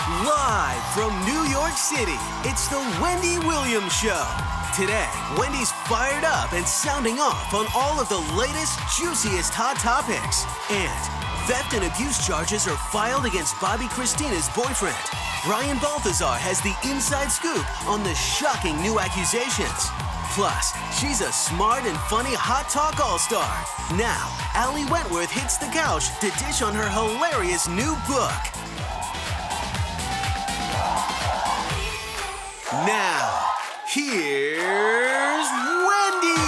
Live from New York City, it's the Wendy Williams Show. Today, Wendy's fired up and sounding off on all of the latest, juiciest hot topics. And theft and abuse charges are filed against Bobby Christina's boyfriend. Brian Balthazar has the inside scoop on the shocking new accusations. Plus, she's a smart and funny hot talk all-star. Now, Allie Wentworth hits the couch to dish on her hilarious new book. Now, here's Wendy!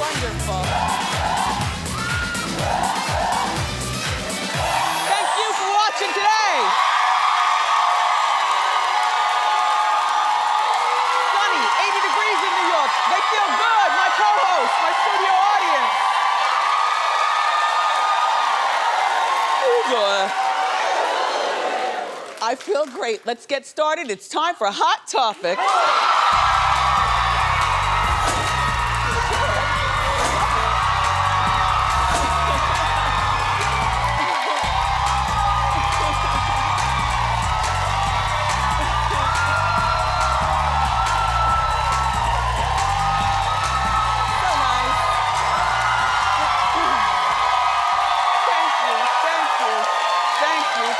Wonderful. Thank you for watching today. Sunny, 80 degrees in New York. They feel good. My co-host, my studio audience. Ooh, boy. I feel great. Let's get started. It's time for Hot Topic.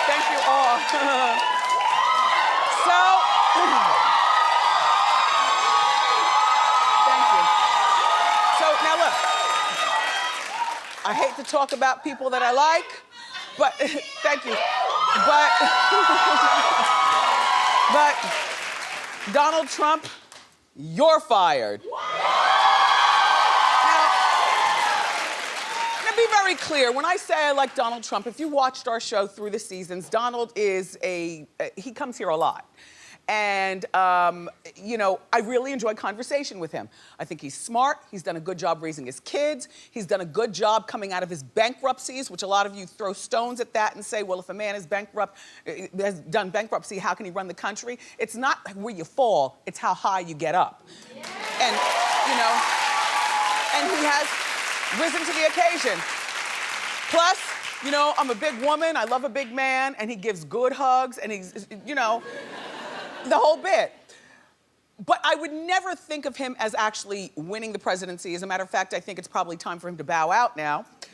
Thank you all. Thank you. So now look, I hate to talk about people that I like, but thank you. But Donald Trump, you're fired. Be very clear, when I say I like Donald Trump, if you watched our show through the seasons, Donald is he comes here a lot. And, you know, I really enjoy conversation with him. I think he's smart, he's done a good job raising his kids, he's done a good job coming out of his bankruptcies, which a lot of you throw stones at that and say, well, if a man is bankrupt, has done bankruptcy, how can he run the country? It's not where you fall, it's how high you get up. Yeah. And, you know, and he has risen to the occasion. Plus, you know, I'm a big woman, I love a big man, and he gives good hugs, and he's, you know, the whole bit. But I would never think of him as actually winning the presidency. As a matter of fact, I think it's probably time for him to bow out now. Yeah.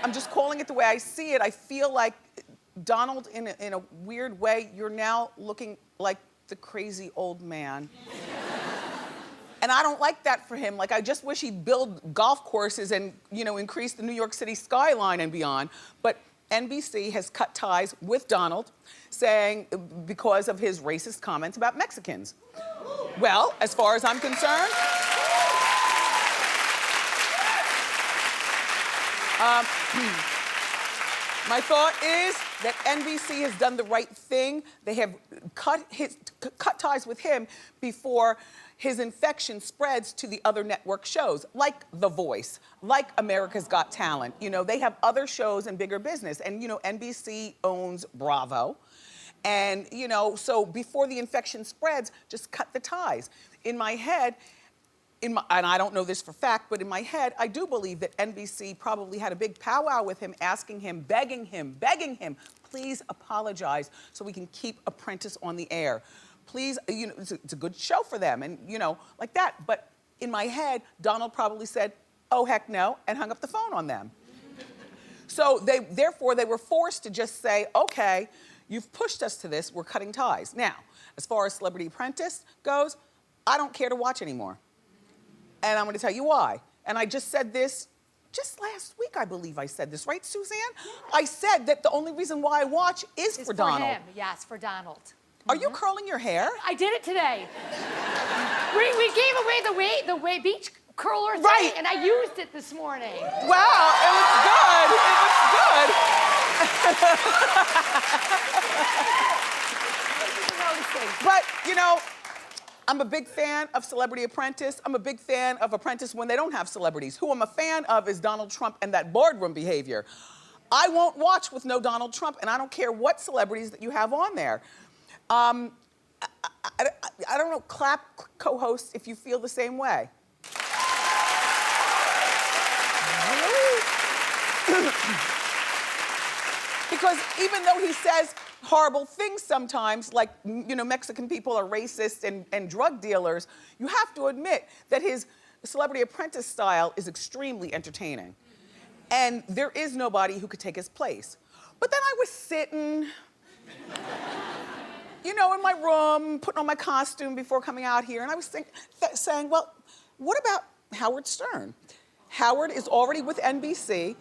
I'm just calling it the way I see it. I feel like, Donald, in a weird way, you're now looking like the crazy old man. And I don't like that for him. Like, I just wish he'd build golf courses and, you know, increase the New York City skyline and beyond. But NBC has cut ties with Donald, saying because of his racist comments about Mexicans. Well, as far as I'm concerned, my thought is that NBC has done the right thing. They have cut ties with him before his infection spreads to the other network shows, like The Voice, like America's Got Talent. You know, they have other shows and bigger business. And, you know, NBC owns Bravo. And, you know, so before the infection spreads, just cut the ties. In my head, and I don't know this for fact, but in my head, I do believe that NBC probably had a big powwow with him, asking him, begging him, please apologize so we can keep Apprentice on the air. Please, you know, it's a good show for them, and, you know, like that. But in my head, Donald probably said, oh, heck no, and hung up the phone on them. So therefore, they were forced to just say, okay, you've pushed us to this, we're cutting ties. Now, as far as Celebrity Apprentice goes, I don't care to watch anymore. And I'm gonna tell you why. And I just said this just last week, I believe I said this, right, Suzanne? Yeah. I said that the only reason why I watch is for Donald. For him, yes, for Donald. Are you curling your hair? I did it today. we gave away the beach curler thing, right, and I used it this morning. Wow, it looks good. It looks good. But, you know, I'm a big fan of Celebrity Apprentice. I'm a big fan of Apprentice when they don't have celebrities. Who I'm a fan of is Donald Trump and that boardroom behavior. I won't watch with no Donald Trump, and I don't care what celebrities that you have on there. I don't know, clap co-hosts if you feel the same way. Really? Because even though he says horrible things sometimes, like, you know, Mexican people are racist and drug dealers, you have to admit that his Celebrity Apprentice style is extremely entertaining. And there is nobody who could take his place. But then I was sitting, you know, in my room, putting on my costume before coming out here, and I was saying, well, what about Howard Stern? Howard is already with NBC.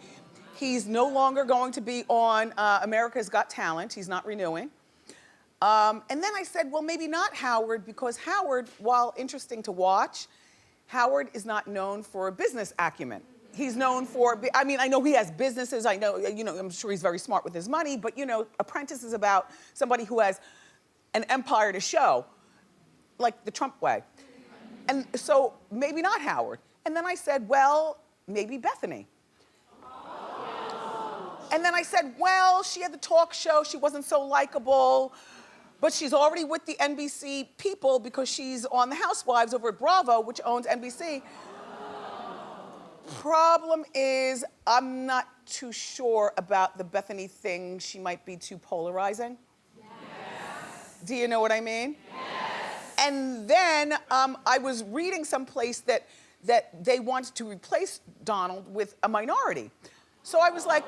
He's no longer going to be on America's Got Talent. He's not renewing. And then I said, well, maybe not Howard, because Howard, while interesting to watch, Howard is not known for business acumen. He's known for, I mean, I know he has businesses. I know, you know, I'm sure he's very smart with his money, but, you know, Apprentice is about somebody who has an empire to show, like the Trump way. And so maybe not Howard. And then I said, well, maybe Bethany. And then I said, well, she had the talk show, she wasn't so likable, but she's already with the NBC people because she's on The Housewives over at Bravo, which owns NBC. Problem is, I'm not too sure about the Bethany thing. She might be too polarizing. Yes. Do you know what I mean? Yes. And then I was reading someplace that they wanted to replace Donald with a minority. So I was like,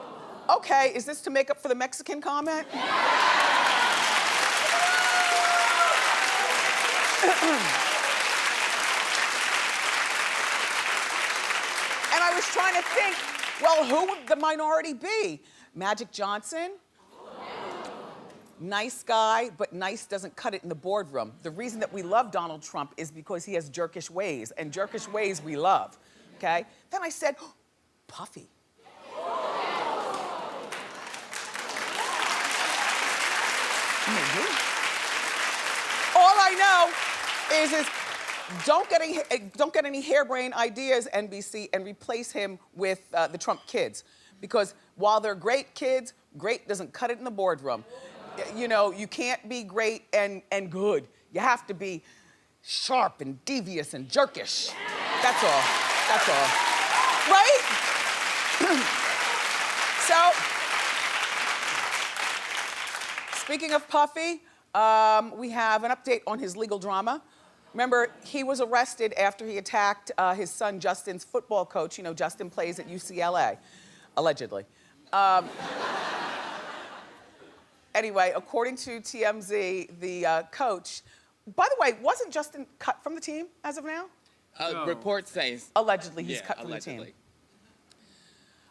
okay, is this to make up for the Mexican comment? And I was trying to think, well, who would the minority be? Magic Johnson? Nice guy, but nice doesn't cut it in the boardroom. The reason that we love Donald Trump is because he has jerkish ways, and jerkish ways we love, okay? Then I said, Puffy. All I know is don't get any harebrained ideas, NBC, and replace him with the Trump kids. Because while they're great kids, great doesn't cut it in the boardroom. You know, you can't be great and good. You have to be sharp and devious and jerkish. That's all. That's all. Right? So, speaking of Puffy, we have an update on his legal drama. Remember, he was arrested after he attacked his son Justin's football coach. You know, Justin plays at UCLA, allegedly. Anyway, according to TMZ, the coach, by the way, wasn't Justin cut from the team as of now? No. Report says. Allegedly, he's cut from allegedly. the team.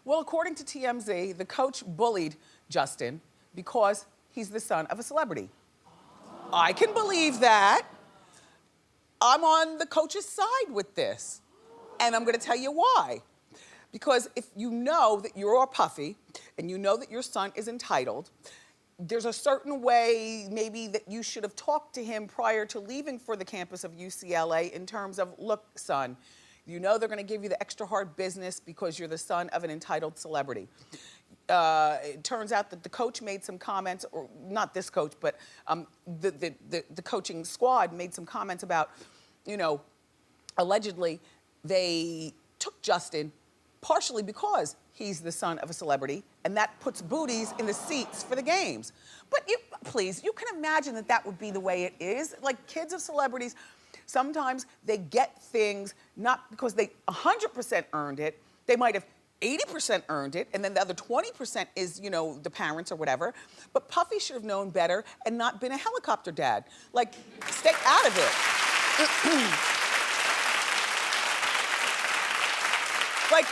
Well, according to TMZ, the coach bullied Justin because he's the son of a celebrity. I can believe that. I'm on the coach's side with this. And I'm gonna tell you why. Because if you know that you're a Puffy and you know that your son is entitled, there's a certain way maybe that you should have talked to him prior to leaving for the campus of UCLA in terms of, look, son, you know they're gonna give you the extra hard business because you're the son of an entitled celebrity. It turns out that the coach made some comments, or not this coach, but the coaching squad made some comments about, you know, allegedly they took Justin partially because he's the son of a celebrity, and that puts booties in the seats for the games. But please, you can imagine that would be the way it is. Like, kids of celebrities, sometimes they get things not because they 100% earned it. They might have 80% earned it, and then the other 20% is, you know, the parents or whatever. But Puffy should have known better and not been a helicopter dad. Like, stay out of it. Like,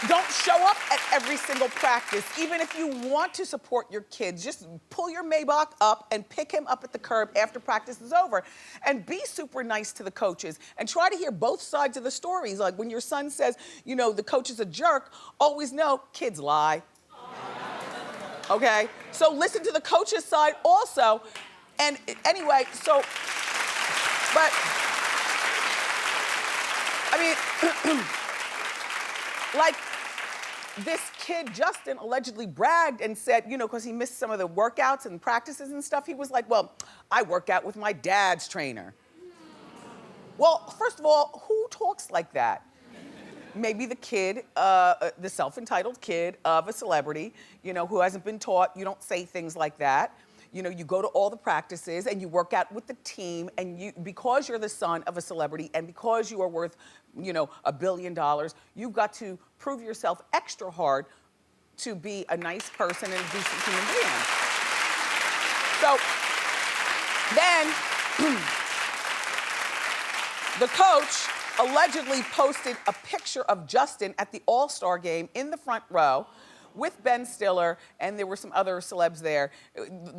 don't show up at every single practice. Even if you want to support your kids, just pull your Maybach up and pick him up at the curb after practice is over. And be super nice to the coaches and try to hear both sides of the stories. Like, when your son says, you know, the coach is a jerk, always know kids lie. Okay? So listen to the coach's side also. And anyway, so, but, I mean, like, this kid, Justin, allegedly bragged and said, you know, because he missed some of the workouts and practices and stuff, he was like, well, I work out with my dad's trainer. Well, first of all, who talks like that? Maybe the kid, the self-entitled kid of a celebrity, you know, who hasn't been taught, you don't say things like that. You know, you go to all the practices and you work out with the team, and because you're the son of a celebrity and because you are worth, you know, $1 billion, you've got to prove yourself extra hard to be a nice person and a decent human being. So then, the coach allegedly posted a picture of Justin at the All-Star game in the front row with Ben Stiller, and there were some other celebs there.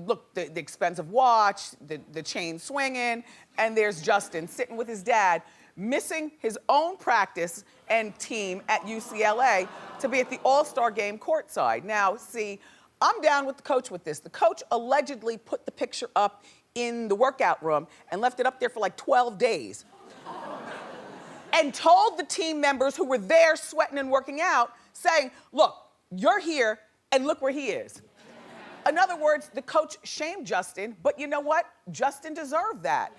Look, the expensive watch, the chain swinging, and there's Justin sitting with his dad, missing his own practice and team at UCLA to be at the All-Star game courtside. Now, see, I'm down with the coach with this. The coach allegedly put the picture up in the workout room and left it up there for like 12 days. And told the team members who were there sweating and working out, saying, look, you're here and look where he is. In other words, the coach shamed Justin, but you know what? Justin deserved that.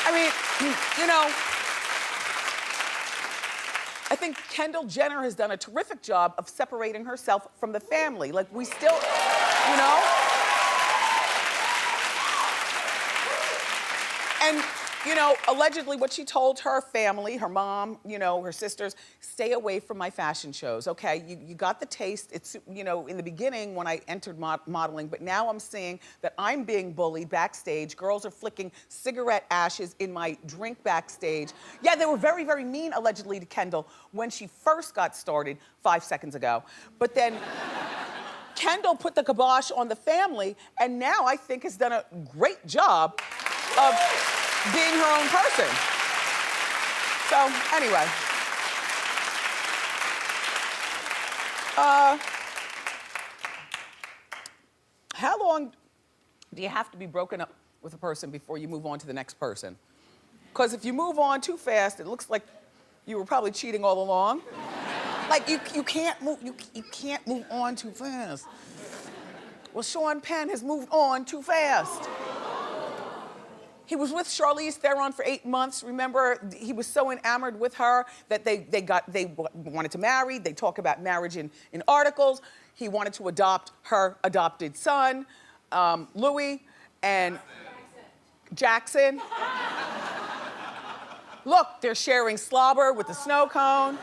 I mean, you know, I think Kendall Jenner has done a terrific job of separating herself from the family. Like, we still, you know? And, you know, allegedly what she told her family, her mom, you know, her sisters, stay away from my fashion shows, okay? You got the taste. It's, you know, in the beginning when I entered modeling, but now I'm seeing that I'm being bullied backstage. Girls are flicking cigarette ashes in my drink backstage. Yeah, they were very, very mean, allegedly, to Kendall when she first got started 5 seconds ago. But then Kendall put the kibosh on the family, and now I think has done a great job of being her own person. So, anyway. How long do you have to be broken up with a person before you move on to the next person? Because if you move on too fast, it looks like you were probably cheating all along. Like, you can't move on too fast. Well, Sean Penn has moved on too fast. He was with Charlize Theron for 8 months. Remember, he was so enamored with her that they wanted to marry. They talk about marriage in articles. He wanted to adopt her adopted son, Louis, and Jackson. Look, they're sharing slobber with the snow cone.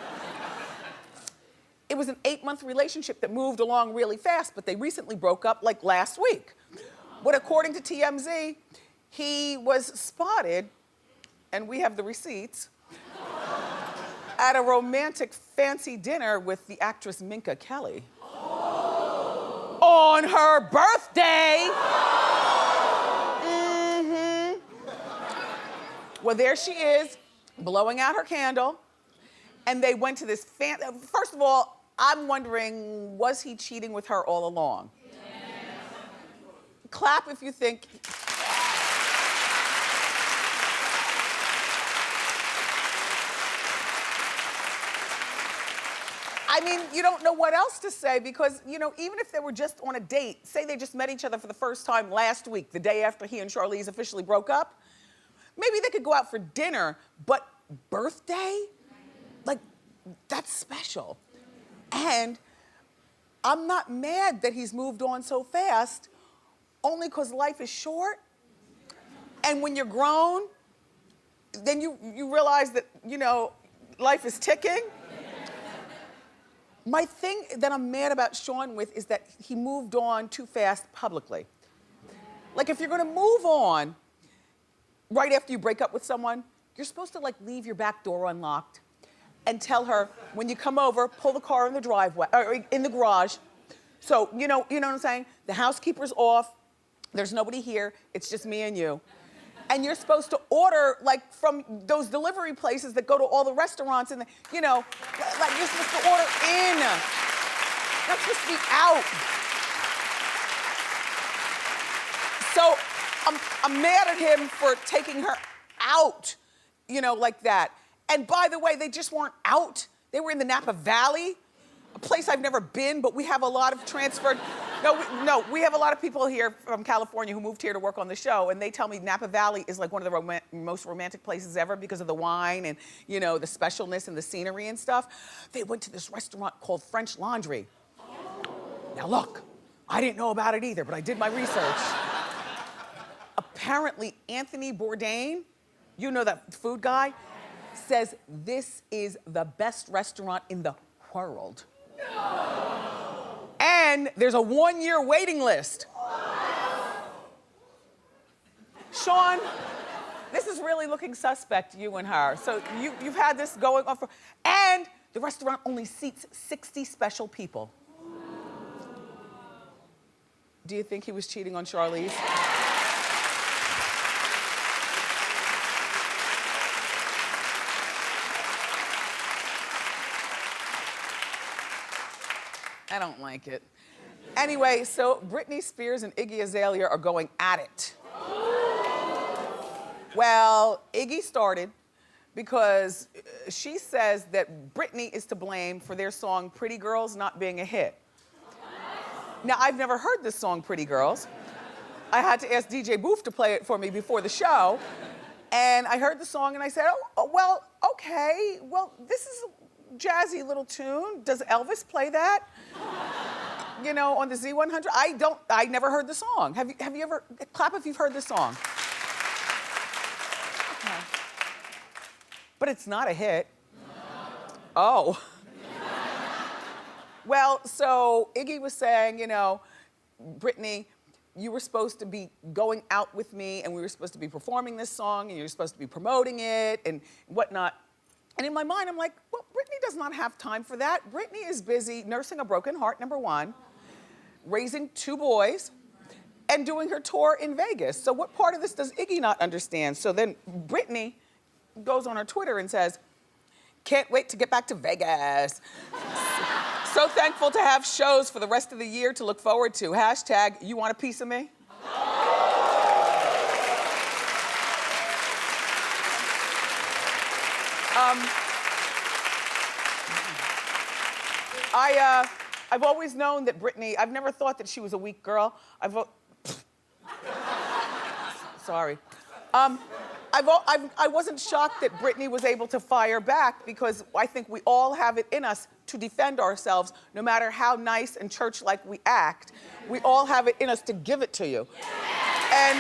It was an 8-month relationship that moved along really fast, but they recently broke up like last week. But according to TMZ, he was spotted, and we have the receipts, at a romantic fancy dinner with the actress Minka Kelly. Oh. On her birthday. Mm-hmm. Well, there she is, blowing out her candle, and they went to this first of all, I'm wondering, was he cheating with her all along? Yes. Clap if you think. I mean, you don't know what else to say because, you know, even if they were just on a date, say they just met each other for the first time last week, the day after he and Charlize officially broke up, maybe they could go out for dinner, but birthday? Like, that's special. And I'm not mad that he's moved on so fast, only because life is short. And when you're grown, then you realize that, you know, life is ticking. My thing that I'm mad about Sean with is that he moved on too fast publicly. Like, if you're gonna move on right after you break up with someone, you're supposed to, like, leave your back door unlocked and tell her, when you come over, pull the car in the driveway, or in the garage. So, you know what I'm saying? The housekeeper's off, there's nobody here, it's just me and you. And you're supposed to order, like, from those delivery places that go to all the restaurants and, you know, like, you're supposed to order in. You're supposed to be out. So I'm mad at him for taking her out, you know, like that. And by the way, they just weren't out. They were in the Napa Valley. a place I've never been, but we have a lot of transferred. We have a lot of people here from California who moved here to work on the show, and they tell me Napa Valley is like one of the most romantic places ever because of the wine and, you know, the specialness and the scenery and stuff. They went to this restaurant called French Laundry. Now look, I didn't know about it either, but I did my research. Apparently, Anthony Bourdain, you know that food guy, says this is the best restaurant in the world. And there's a 1-year waiting list. Sean, this is really looking suspect, you and her. So you've had this going on for, and the restaurant only seats 60 special people. Do you think he was cheating on Charlize? I don't like it. Anyway, so Britney Spears and Iggy Azalea are going at it. Well, Iggy started because she says that Britney is to blame for their song Pretty Girls not being a hit. Now, I've never heard this song, Pretty Girls. I had to ask DJ Boof to play it for me before the show. And I heard the song and I said, oh well, okay. Well, this is a jazzy little tune. Does Elvis play that? You know, on the Z100? I never heard the song. Have you ever, clap if you've heard the song. Okay. But it's not a hit. Oh. Well, so Iggy was saying, you know, Britney, you were supposed to be going out with me and we were supposed to be performing this song and you were supposed to be promoting it and whatnot. And in my mind, I'm like, well, Britney does not have time for that. Britney is busy nursing a broken heart, number one, raising 2 boys, and doing her tour in Vegas. So what part of this does Iggy not understand? So then Britney goes on her Twitter and says, can't wait to get back to Vegas. So thankful to have shows for the rest of the year to look forward to. Hashtag, you want a piece of me? I've always known that Britney, I've never thought that she was a weak girl. Sorry. I wasn't shocked that Britney was able to fire back because I think we all have it in us to defend ourselves, no matter how nice and church-like we act. We all have it in us to give it to you. And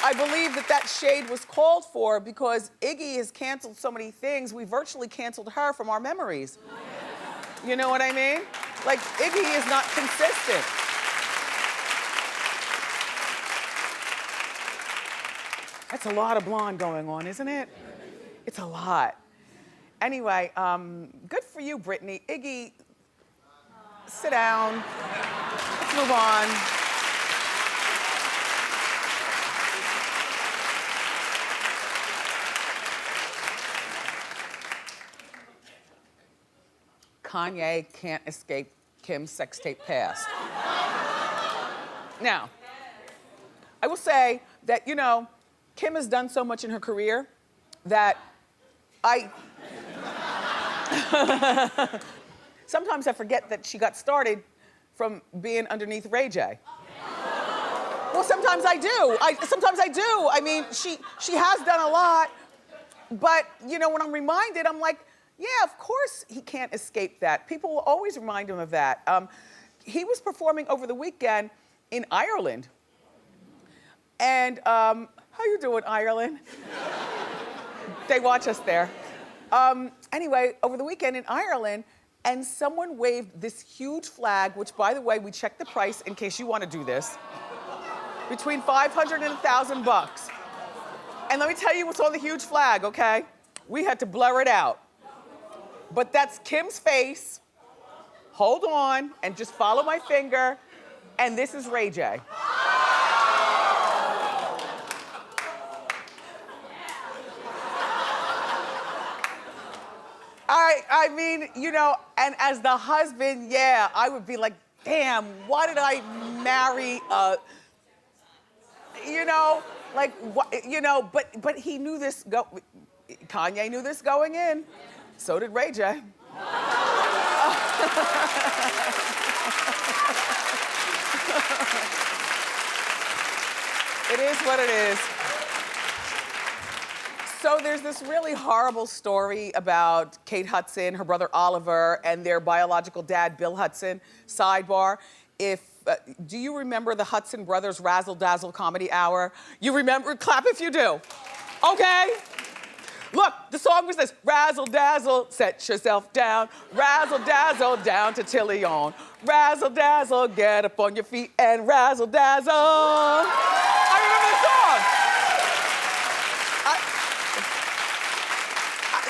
I believe that shade was called for because Iggy has canceled so many things, we virtually canceled her from our memories. You know what I mean? Like, Iggy is not consistent. That's a lot of blonde going on, isn't it? It's a lot. Anyway, good for you, Britney. Iggy, sit down. Let's move on. Kanye can't escape Kim's sex tape past. Now, I will say that, you know, Kim has done so much in her career that sometimes I forget that she got started from being underneath Ray J. Well, sometimes I do. I mean, she has done a lot, but, you know, when I'm reminded, I'm like, yeah, of course he can't escape that. People will always remind him of that. He was performing over the weekend in Ireland. And how you doing, Ireland? They watch us there. Anyway, over the weekend in Ireland, and someone waved this huge flag, which, by the way, we checked the price in case you want to do this, between $500 and $1,000. And let me tell you what's on the huge flag, okay? We had to blur it out. But that's Kim's face. Hold on, and just follow my finger. And this is Ray J. I mean, you know, and as the husband, yeah, I would be like, damn, why did I marry a, you know, Like, you know, but he knew this, Kanye knew this going in. So did Ray J. It is what it is. So there's this really horrible story about Kate Hudson, her brother Oliver, and their biological dad, Bill Hudson. Sidebar, do you remember the Hudson Brothers Razzle Dazzle Comedy Hour? You remember? Clap if you do. Okay? Look, the song was this: razzle dazzle, set yourself down. Razzle dazzle, down to Tilly on. Razzle dazzle, get up on your feet and razzle dazzle. I remember the song.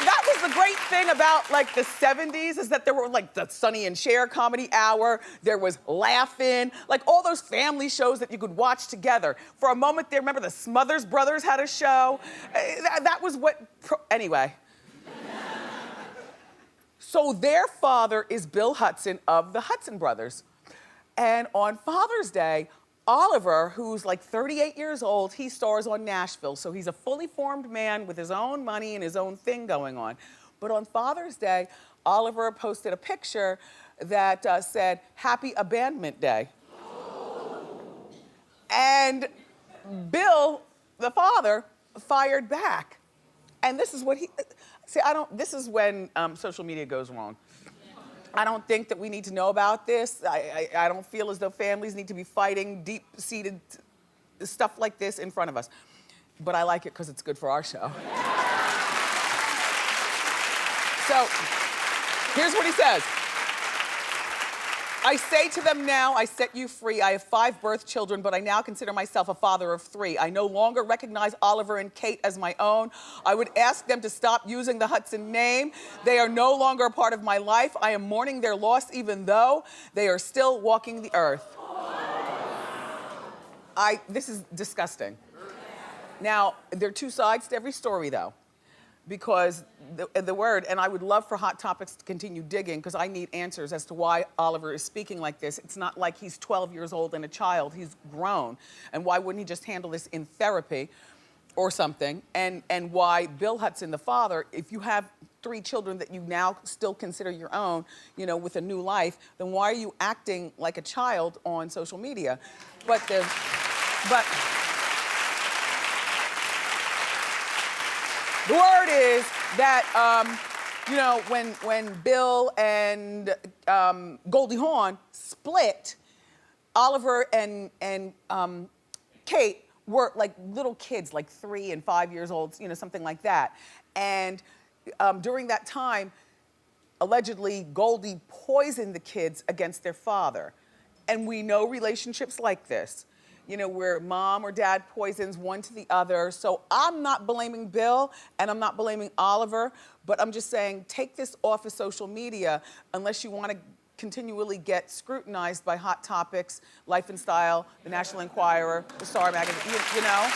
That was the great thing about like the 70s, is that there were like the Sonny and Cher Comedy Hour, there was Laugh-In, like all those family shows that you could watch together. For a moment there, remember the Smothers Brothers had a show? That was what, anyway. So their father is Bill Hudson of the Hudson Brothers. And on Father's Day, Oliver, who's like 38 years old, he stars on Nashville. So he's a fully formed man with his own money and his own thing going on. But on Father's Day, Oliver posted a picture that said, "Happy Abandonment Day." And Bill, the father, fired back. And this is what he, see, this is when social media goes wrong. I don't think that we need to know about this. I don't feel as though families need to be fighting deep-seated stuff like this in front of us. But I like it because it's good for our show. So, here's what he says. "I say to them now, I set you free. I have 5 birth children, but I now consider myself a father of 3. I no longer recognize Oliver and Kate as my own. I would ask them to stop using the Hudson name. They are no longer a part of my life. I am mourning their loss even though they are still walking the earth." This is disgusting. Now, there are 2 sides to every story though, because the word, and I would love for Hot Topics to continue digging because I need answers as to why Oliver is speaking like this. It's not like he's 12 years old and a child, he's grown. And why wouldn't he just handle this in therapy or something? And why Bill Hudson, the father, if you have 3 children that you now still consider your own, you know, with a new life, then why are you acting like a child on social media? The word is that, you know, when Bill and Goldie Hawn split, Oliver and Kate were like little kids, like 3 and 5 years old, you know, something like that. And during that time, allegedly, Goldie poisoned the kids against their father. And we know relationships like this, you know, where mom or dad poisons one to the other. So I'm not blaming Bill and I'm not blaming Oliver, but I'm just saying take this off of social media unless you want to continually get scrutinized by Hot Topics, Life and Style, the National Enquirer, the Star Magazine, you know?